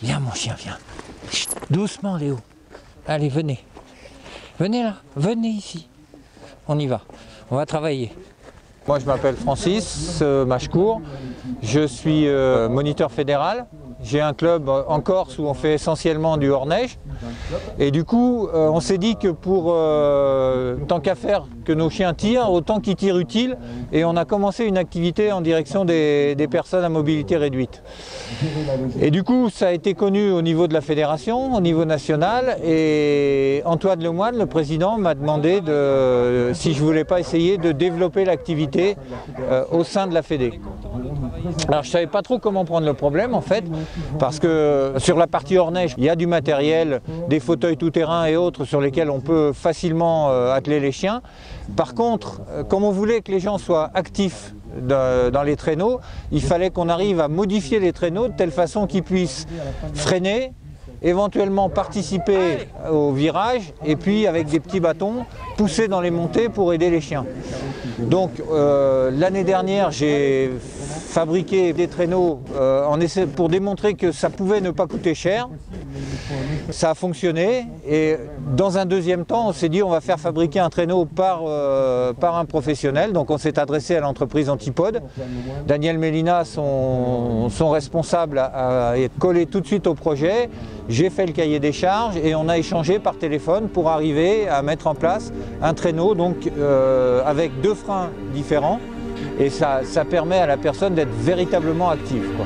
Viens mon chien, viens. Chut, doucement Léo. Allez, venez. Venez là, venez ici. On y va, on va travailler. Moi je m'appelle Francis Machecourt, je suis moniteur fédéral. J'ai un club en Corse où on fait essentiellement du hors-neige. Et du coup, on s'est dit que pour tant qu'à faire que nos chiens tirent, autant qu'ils tirent utile. Et on a commencé une activité en direction des personnes à mobilité réduite. Et du coup, ça a été connu au niveau de la fédération, au niveau national. Et Antoine Lemoine, le président, m'a demandé si je ne voulais pas essayer de développer l'activité au sein de la Fédé. Alors je ne savais pas trop comment prendre le problème en fait, parce que sur la partie hors-neige, il y a du matériel, des fauteuils tout-terrain et autres sur lesquels on peut facilement atteler les chiens. Par contre, comme on voulait que les gens soient actifs dans les traîneaux, il fallait qu'on arrive à modifier les traîneaux de telle façon qu'ils puissent freiner, éventuellement participer au virage et puis avec des petits bâtons pousser dans les montées pour aider les chiens. Donc l'année dernière j'ai fabriqué des traîneaux pour démontrer que ça pouvait ne pas coûter cher. Ça a fonctionné et dans un deuxième temps on s'est dit on va faire fabriquer un traîneau par un professionnel. Donc on s'est adressé à l'entreprise Antipode. Daniel Mélina, son responsable, a collé tout de suite au projet. J'ai fait le cahier des charges et on a échangé par téléphone pour arriver à mettre en place un traîneau donc, avec 2 freins différents et ça permet à la personne d'être véritablement active, quoi.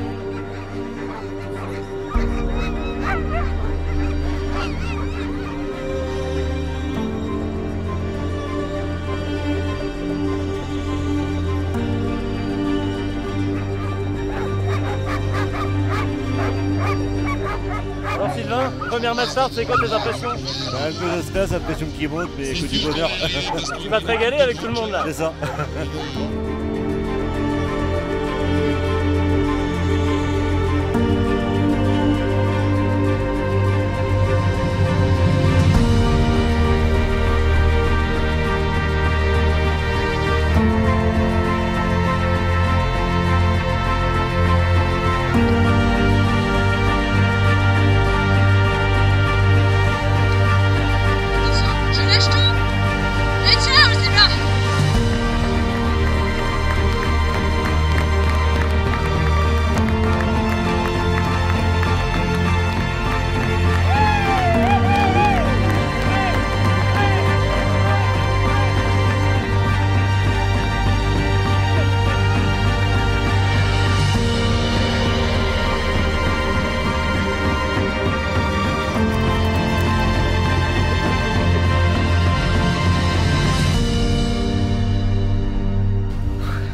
Alors Sylvain, première match start, c'est quoi tes impressions? Un peu de stress, impression qui monte, mais que du bonheur. Tu vas te régaler avec tout le monde là. C'est ça.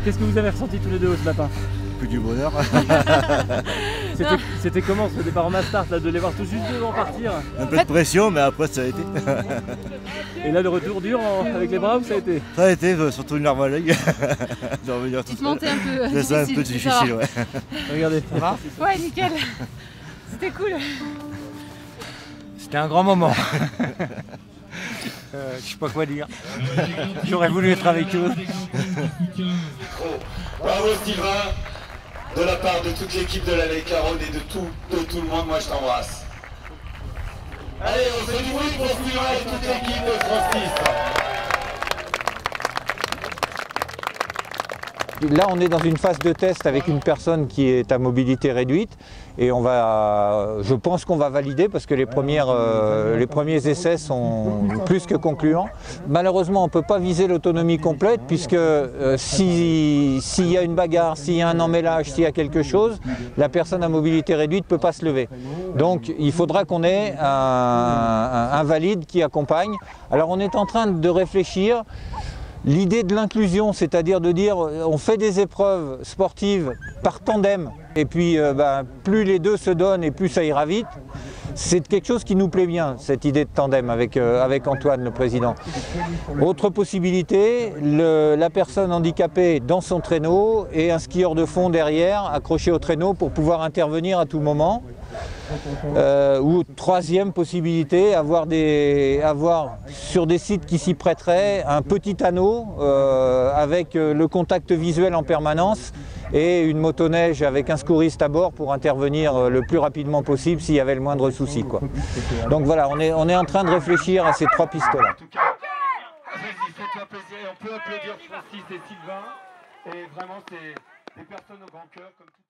Qu'est-ce que vous avez ressenti tous les deux ce matin? Que du bonheur. C'était comment ce départ en mass start là, de les voir tous juste devant partir? Un peu de pression, mais après ça a été. Et là le retour dur avec les bras, ça a été? Ça a été, surtout une larme à l'œil. De revenir tout Tu te montais un peu difficile. C'est ça, un peu difficile, ouais. Regardez, ça va? Ouais, nickel. C'était cool. C'était un grand moment. Je sais pas quoi dire. J'aurais voulu être avec eux. Bravo Sylvain, de la part de toute l'équipe de l'Allée Caronne et de tout le monde, moi je t'embrasse. Allez, on fait du bruit pour Sylvain et toute l'équipe de Francis. Là, on est dans une phase de test avec une personne qui est à mobilité réduite et je pense qu'on va valider parce que les premiers essais sont plus que concluants. Malheureusement, on ne peut pas viser l'autonomie complète puisque s'il y a une bagarre, s'il y a un emmêlage, s'il y a quelque chose, la personne à mobilité réduite ne peut pas se lever. Donc, il faudra qu'on ait un valide qui accompagne. Alors, on est en train de réfléchir. L'idée de l'inclusion, c'est-à-dire de dire on fait des épreuves sportives par tandem et puis plus les deux se donnent et plus ça ira vite, c'est quelque chose qui nous plaît bien, cette idée de tandem avec Antoine, le président. Autre possibilité, la personne handicapée dans son traîneau et un skieur de fond derrière accroché au traîneau pour pouvoir intervenir à tout moment. Ou troisième possibilité, avoir sur des sites qui s'y prêteraient un petit anneau avec le contact visuel en permanence et une motoneige avec un secouriste à bord pour intervenir le plus rapidement possible s'il y avait le moindre souci, quoi. Donc voilà, on est en train de réfléchir à ces 3 pistes-là. En tout cas, vas-y, faites-moi plaisir et on peut applaudir Francis et Sylvain. Et vraiment, c'est des personnes au grand cœur comme tout.